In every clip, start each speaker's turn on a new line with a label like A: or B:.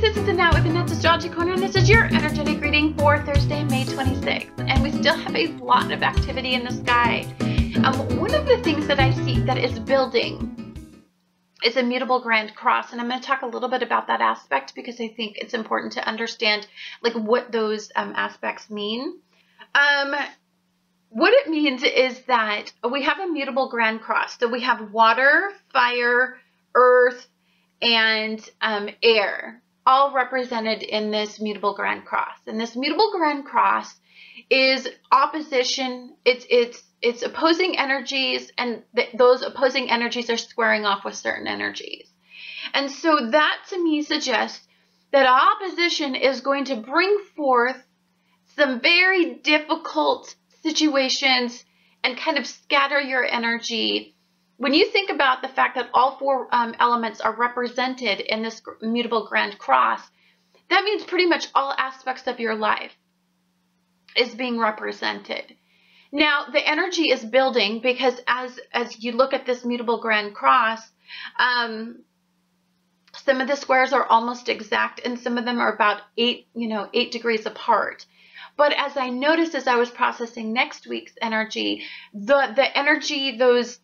A: guys, this is Annette with Annette's Astrology Corner, and this is your energetic reading for Thursday, May 26th. And we still have a lot of activity in the sky. One of the things that I see that is building is a Mutable Grand Cross, and I'm going to talk a little bit about that aspect because I think it's important to understand like what those aspects mean. What it means is that we have a Mutable Grand Cross. So we have water, fire, earth, and air, all represented in this Mutable Grand Cross. And this Mutable Grand Cross is opposition. It's opposing energies, and those opposing energies are squaring off with certain energies. And so that to me suggests that opposition is going to bring forth some very difficult situations and kind of scatter your energy. When you think about the fact that all four elements are represented in this Mutable Grand Cross, that means pretty much all aspects of your life is being represented. Now, the energy is building because as you look at this Mutable Grand Cross, some of the squares are almost exact and some of them are about 8 degrees apart. But as I noticed as I was processing next week's energy, the energy, those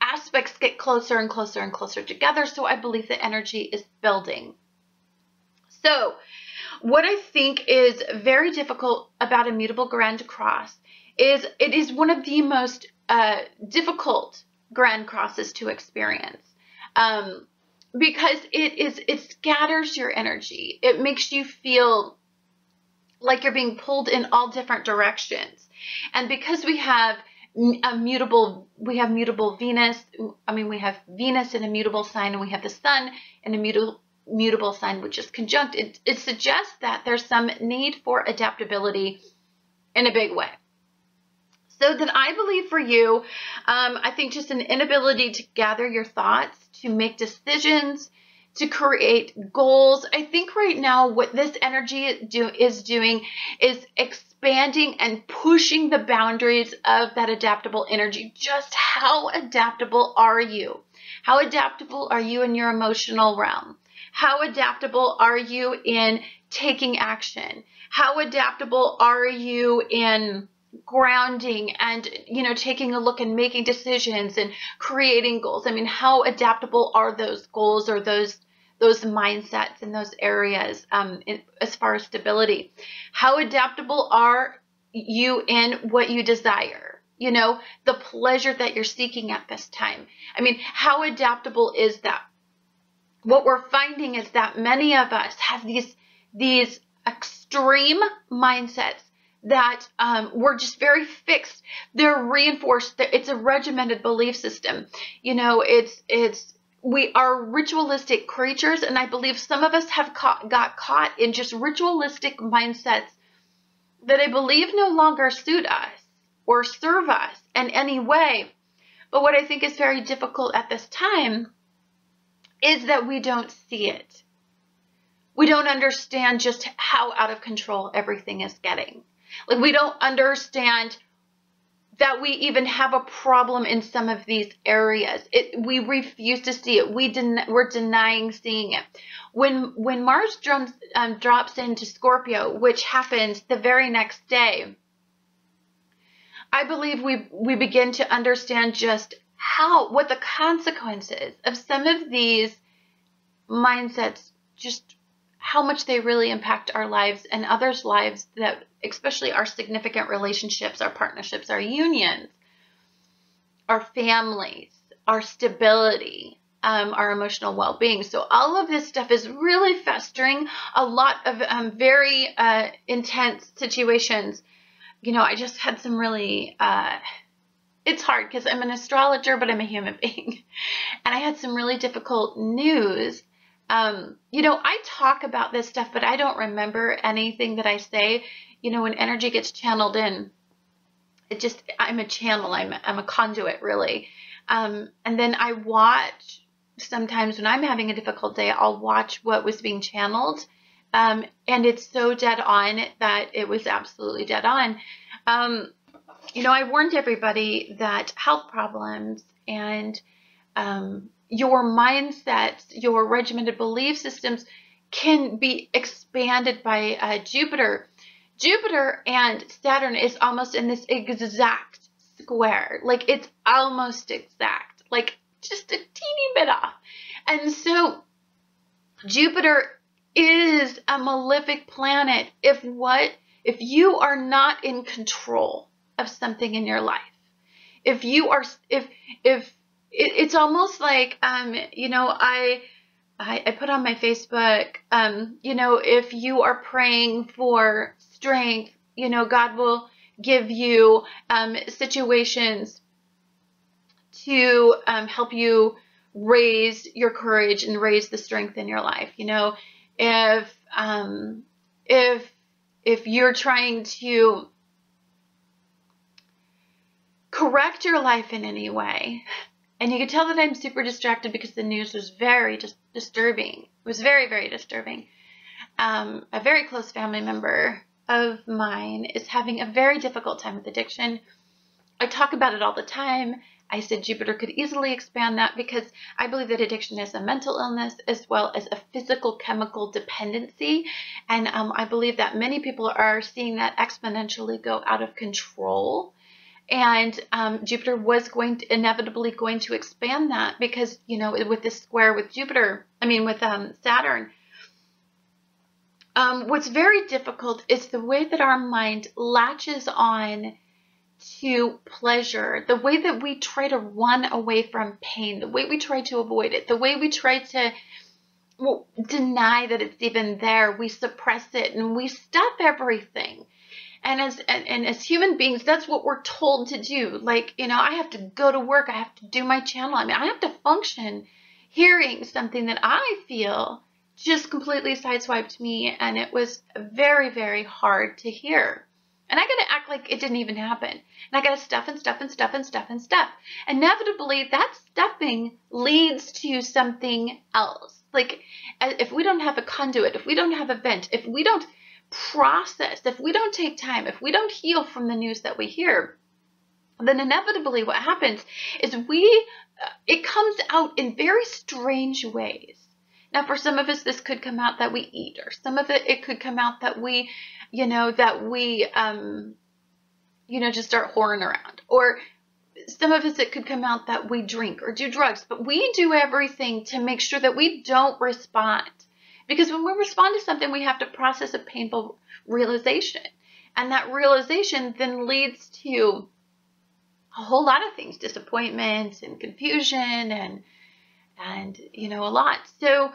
A: aspects get closer and closer and closer together. So I believe the energy is building. So what I think is very difficult about a Mutable Grand Cross is it is one of the most difficult Grand Crosses to experience. Because it scatters your energy. It makes you feel like you're being pulled in all different directions. And because we have mutable Venus, we have Venus in a mutable sign, and we have the sun in a mutable sign, which is conjunct. It suggests that there's some need for adaptability in a big way. So then I believe for you, I think just an inability to gather your thoughts, to make decisions, to create goals. I think right now what this energy is doing is expanding and pushing the boundaries of that adaptable energy. Just how adaptable are you? How adaptable are you in your emotional realm? How adaptable are you in taking action? How adaptable are you in grounding and taking a look and making decisions and creating goals? How adaptable are those goals or those mindsets in those areas as far as stability? How adaptable are you in what you desire? The pleasure that you're seeking at this time. How adaptable is that? What we're finding is that many of us have these extreme mindsets that we're just very fixed. They're reinforced. It's a regimented belief system. We are ritualistic creatures, and I believe some of us have got caught in just ritualistic mindsets that I believe no longer suit us or serve us in any way. But what I think is very difficult at this time is that we don't see it. We don't understand just how out of control everything is getting. Like, we don't understand that we even have a problem in some of these areas. We refuse to see it. We're denying seeing it. When Mars drops into Scorpio, which happens the very next day, I believe we begin to understand just what the consequences of some of these mindsets, just how much they really impact our lives and others' lives, that especially our significant relationships, our partnerships, our unions, our families, our stability, our emotional well-being. So all of this stuff is really festering a lot of very intense situations. I just had some really, it's hard because I'm an astrologer, but I'm a human being. And I had some really difficult news. I talk about this stuff, but I don't remember anything that I say. When energy gets channeled in, I'm a channel, I'm a conduit, really. And then I watch, sometimes when I'm having a difficult day, I'll watch what was being channeled. And it's so dead on that it was absolutely dead on. I warned everybody that health problems and your mindsets, your regimented belief systems can be expanded by Jupiter. Jupiter and Saturn is almost in this exact square. Like, it's almost exact, like just a teeny bit off. And so Jupiter is a malefic planet if you are not in control of something in your life. If you are, if it's almost like, you know, I put on my Facebook, you know, if you are praying for strength, you know, God will give you situations to help you raise your courage and raise the strength in your life. You know, if you're trying to correct your life in any way, and you can tell that I'm super distracted because the news was very disturbing. It was very, very disturbing. A very close family member of mine is having a very difficult time with addiction. I talk about it all the time. I said Jupiter could easily expand that because I believe that addiction is a mental illness as well as a physical chemical dependency. And I believe that many people are seeing that exponentially go out of control. And Jupiter was inevitably going to expand that because, you know, with this square with Jupiter, with Saturn, what's very difficult is the way that our mind latches on to pleasure, the way that we try to run away from pain, the way we try to avoid it, the way we try to deny that it's even there. We suppress it and we stop everything. And as human beings, that's what we're told to do. Like, you know, I have to go to work. I have to do my channel. I have to function hearing something that I feel just completely sideswiped me. And it was very, very hard to hear. And I got to act like it didn't even happen. And I got to stuff and stuff and stuff and stuff and stuff. Inevitably, that stuffing leads to something else. Like, if we don't have a conduit, if we don't have a vent, if we don't process, if we don't take time, if we don't heal from the news that we hear, then inevitably what happens is it comes out in very strange ways. Now, for some of us, this could come out that we eat, or some of it could come out that we, just start whoring around, or some of us, it could come out that we drink or do drugs, but we do everything to make sure that we don't respond. Because when we respond to something, we have to process a painful realization. And that realization then leads to a whole lot of things, disappointment and confusion and a lot. So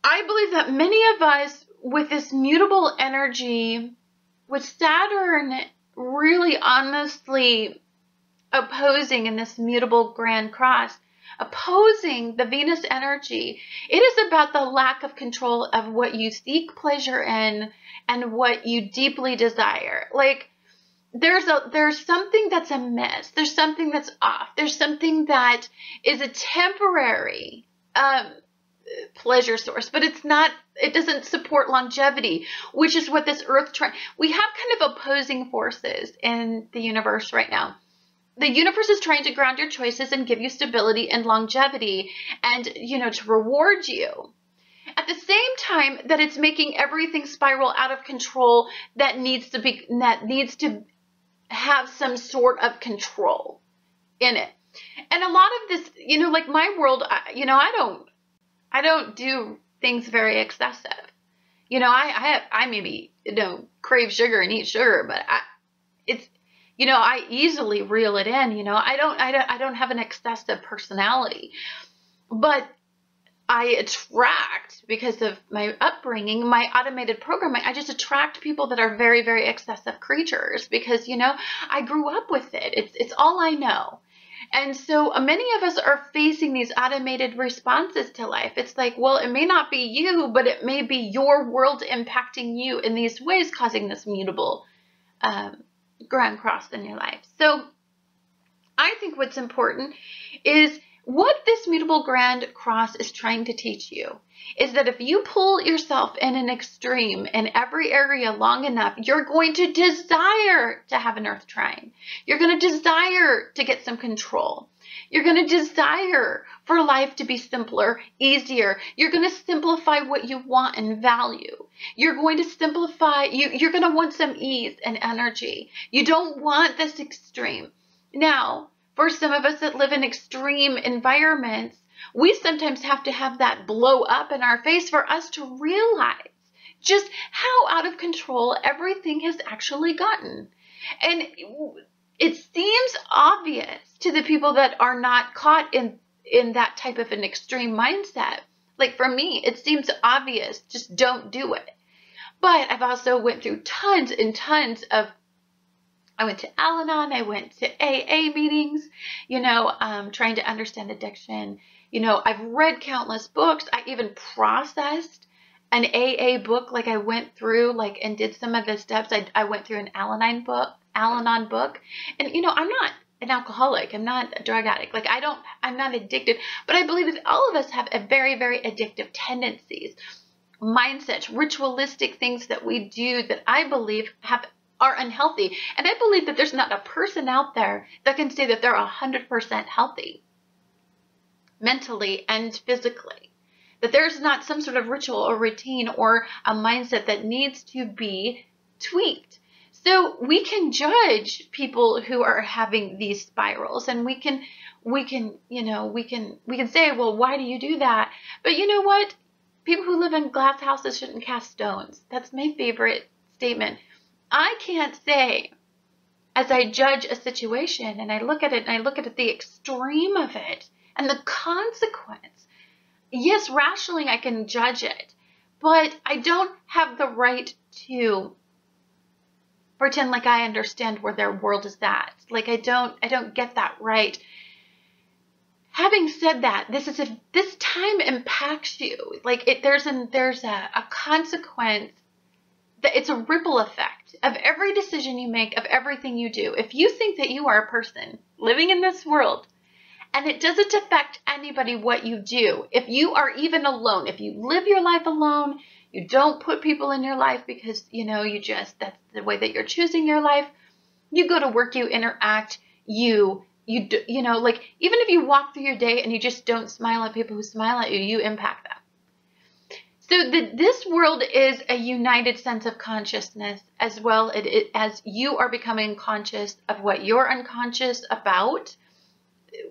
A: I believe that many of us with this mutable energy, with Saturn really honestly opposing in this mutable Grand Cross, opposing the Venus energy, it is about the lack of control of what you seek pleasure in and what you deeply desire. Like, there's something that's amiss. There's something that's off. There's something that is a temporary pleasure source, but it doesn't support longevity, which is what this Earth we have kind of opposing forces in the universe right now. The universe is trying to ground your choices and give you stability and longevity and, to reward you. At the same time that it's making everything spiral out of control that needs to have some sort of control in it. And a lot of this, like my world, I don't do things very excessive. I maybe, crave sugar and eat sugar, but I easily reel it in. I don't have an excessive personality, but I attract, because of my upbringing, my automated programming, I just attract people that are very, very excessive creatures because, I grew up with it. It's all I know. And so many of us are facing these automated responses to life. It's like, well, it may not be you, but it may be your world impacting you in these ways, causing this mutable Grand Cross in your life. So I think what's important is what this mutable Grand Cross is trying to teach you is that if you pull yourself in an extreme in every area long enough, you're going to desire to have an Earth trine. You're going to desire to get some control. You're going to desire for life to be simpler, easier. You're going to simplify what you want and value. You're going to simplify, you're going to want some ease and energy. You don't want this extreme. Now, for some of us that live in extreme environments, we sometimes have to have that blow up in our face for us to realize just how out of control everything has actually gotten. And it seems obvious to the people that are not caught in that type of an extreme mindset. Like for me, it seems obvious, just don't do it. But I've also went through tons and tons of, I went to Al-Anon, I went to AA meetings, trying to understand addiction. I've read countless books. I even processed an AA book, like I went through and did some of the steps. I went through an Al-Anon book. And, I'm not an alcoholic. I'm not a drug addict. I'm not addicted, but I believe that all of us have a very, very addictive tendencies, mindsets, ritualistic things that we do that I believe are unhealthy. And I believe that there's not a person out there that can say that they're 100% healthy mentally and physically. That there's not some sort of ritual or routine or a mindset that needs to be tweaked. So we can judge people who are having these spirals, and we can say, well, why do you do that? But you know what? People who live in glass houses shouldn't cast stones. That's my favorite statement. I can't say, as I judge a situation and I look at it and I look at the extreme of it and the consequence. Yes, rationally I can judge it, but I don't have the right to pretend like I understand where their world is at. I don't get that right. Having said that, this time impacts you. There's a consequence. That it's a ripple effect of every decision you make, of everything you do. If you think that you are a person living in this world and it doesn't affect anybody what you do, if you are even alone, if you live your life alone, you don't put people in your life because, that's the way that you're choosing your life. You go to work, you interact, even if you walk through your day and you just don't smile at people who smile at you, you impact them. So this world is a united sense of consciousness, as well as you are becoming conscious of what you're unconscious about,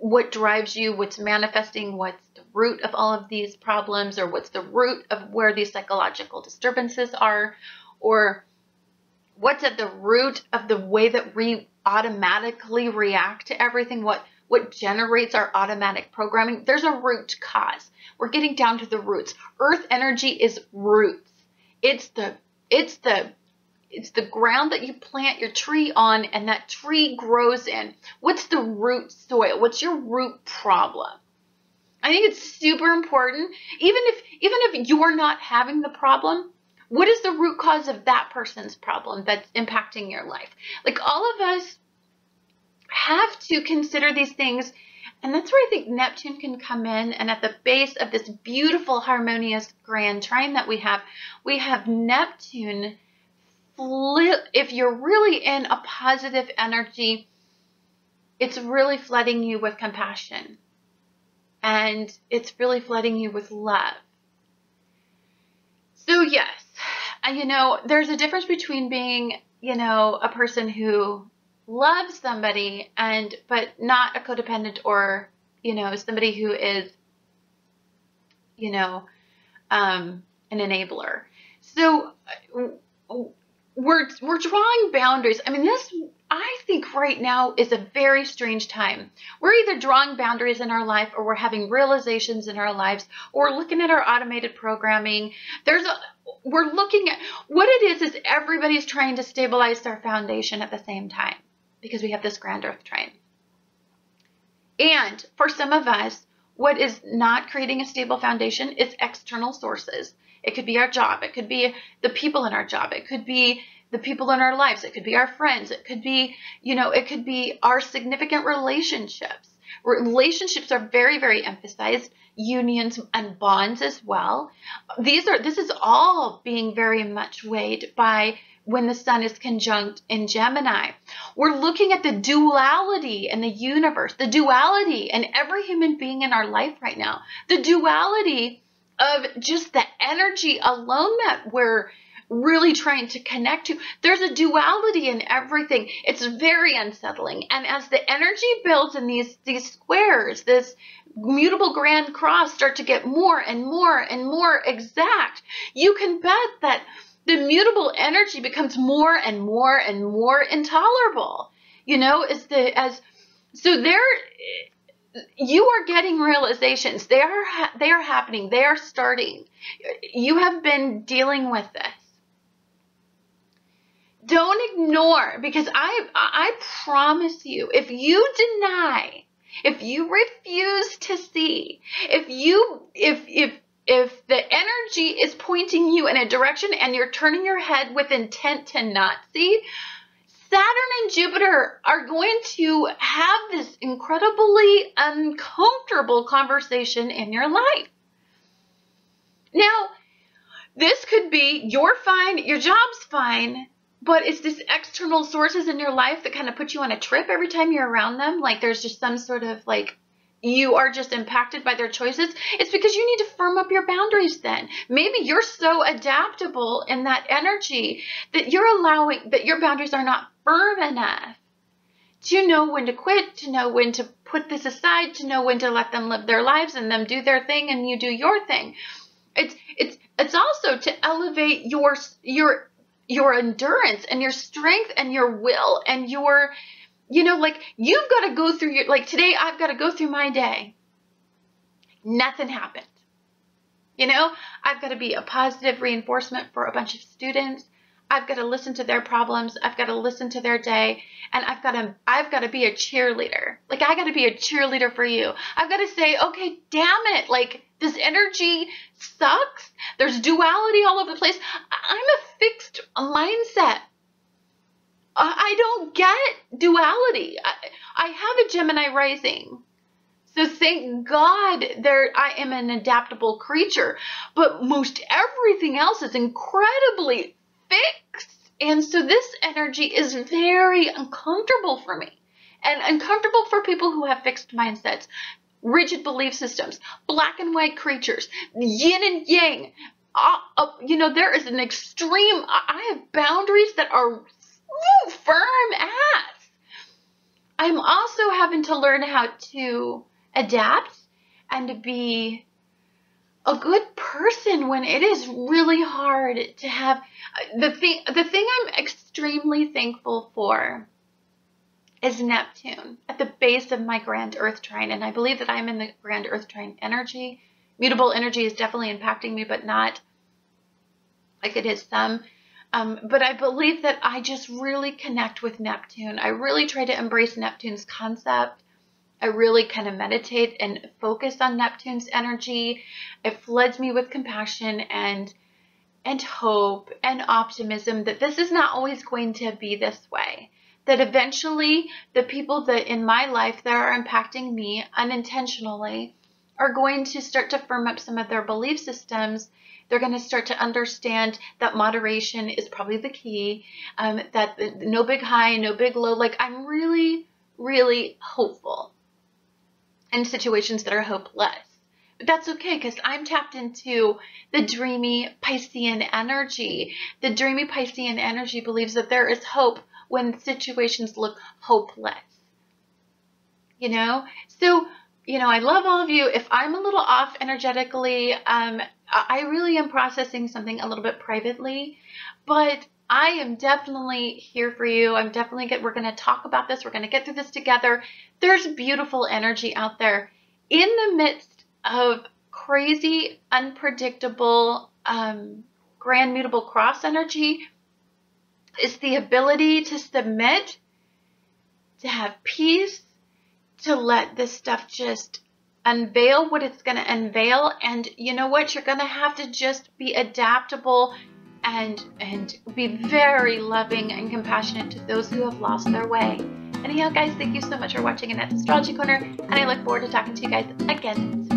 A: what drives you, what's manifesting, what's the root of all of these problems, or what's the root of where these psychological disturbances are, or what's at the root of the way that we automatically react to everything, what generates our automatic programming. There's a root cause. We're getting down to the roots. Earth energy is roots. It's the ground that you plant your tree on and that tree grows in. What's the root soil? What's your root problem? I think it's super important. Even if you're not having the problem, what is the root cause of that person's problem that's impacting your life? All of us have to consider these things, and that's where I think Neptune can come in. And at the base of this beautiful, harmonious grand trine that we have Neptune. If you're really in a positive energy, it's really flooding you with compassion, and it's really flooding you with love. So yes, there's a difference between being, a person who loves somebody but not a codependent, or, somebody who is, an enabler. So we're drawing boundaries. I think right now is a very strange time. We're either drawing boundaries in our life, or we're having realizations in our lives, or we're looking at our automated programming. We're looking at what it is everybody's trying to stabilize their foundation at the same time, because we have this grand earth trine. And for some of us, what is not creating a stable foundation is external sources. It could be our job. It could be the people in our job. It could be the people in our lives. It could be our friends. It could be, it could be our significant relationships. Relationships are very, very emphasized. Unions and bonds as well. This is all being very much weighed by when the sun is conjunct in Gemini. We're looking at the duality in the universe, the duality in every human being in our life right now, the duality of just the energy alone that we're really trying to connect to. There's a duality in everything. It's very unsettling. And as the energy builds in these squares, this mutable grand cross start to get more and more and more exact, you can bet that the mutable energy becomes more and more and more intolerable. You know, you are getting realizations. They are happening. They are starting. You have been dealing with this. Don't ignore, because I promise you, if you deny, if you refuse to see, if the energy is pointing you in a direction and you're turning your head with intent to not see, Saturn and Jupiter are going to have this incredibly uncomfortable conversation in your life. Now, this could be you're fine, your job's fine, but it's these external sources in your life that kind of put you on a trip every time you're around them. Like there's just some sort of like, you are just impacted by their choices. It's because you need to firm up your boundaries then. Maybe you're so adaptable in that energy that you're allowing, that your boundaries are not firm enough to know when to quit, to know when to put this aside, to know when to let them live their lives and them do their thing and you do your thing. It's also to elevate your endurance and your strength and your will and your, you know, like you've got to go through your, like today I've got to go through my day. Nothing happened. You know, I've got to be a positive reinforcement for a bunch of students. I've got to listen to their problems. I've got to listen to their day. And I've got to be a cheerleader. Like I got to be a cheerleader for you. I've got to say, okay, damn it. Like this energy sucks. There's duality all over the place. I'm a fixed mindset. I don't get duality. I have a Gemini rising. So thank God I am an adaptable creature. But most everything else is incredibly fixed. And so this energy is very uncomfortable for me. And uncomfortable for people who have fixed mindsets, rigid belief systems, black and white creatures, yin and yang. You know, there is an extreme, I have boundaries that are firm as. I'm also having to learn how to adapt and to be a good person when it is really hard to have. The thing I'm extremely thankful for is Neptune at the base of my grand earth trine. And I believe that I'm in the grand earth trine energy. Mutable energy is definitely impacting me, but not like it is some. But I believe that I just really connect with Neptune. I really try to embrace Neptune's concept. I really kind of meditate and focus on Neptune's energy. It floods me with compassion and hope and optimism that this is not always going to be this way. That eventually the people that in my life that are impacting me unintentionally are going to start to firm up some of their belief systems. They're going to start to understand that moderation is probably the key, that no big high, no big low. Like I'm really, really hopeful in situations that are hopeless. But that's okay because I'm tapped into the dreamy Piscean energy. The dreamy Piscean energy believes that there is hope when situations look hopeless. You know? So, you know, I love all of you. If I'm a little off energetically, I really am processing something a little bit privately, but I am definitely here for you. We're going to talk about this. We're going to get through this together. There's beautiful energy out there in the midst of crazy, unpredictable, grand mutable cross energy. Is the ability to submit, to have peace, to let this stuff just unveil what it's going to unveil. And you know what? You're going to have to just be adaptable and be very loving and compassionate to those who have lost their way. Anyhow, guys, thank you so much for watching Annette's Astrology Corner, and I look forward to talking to you guys again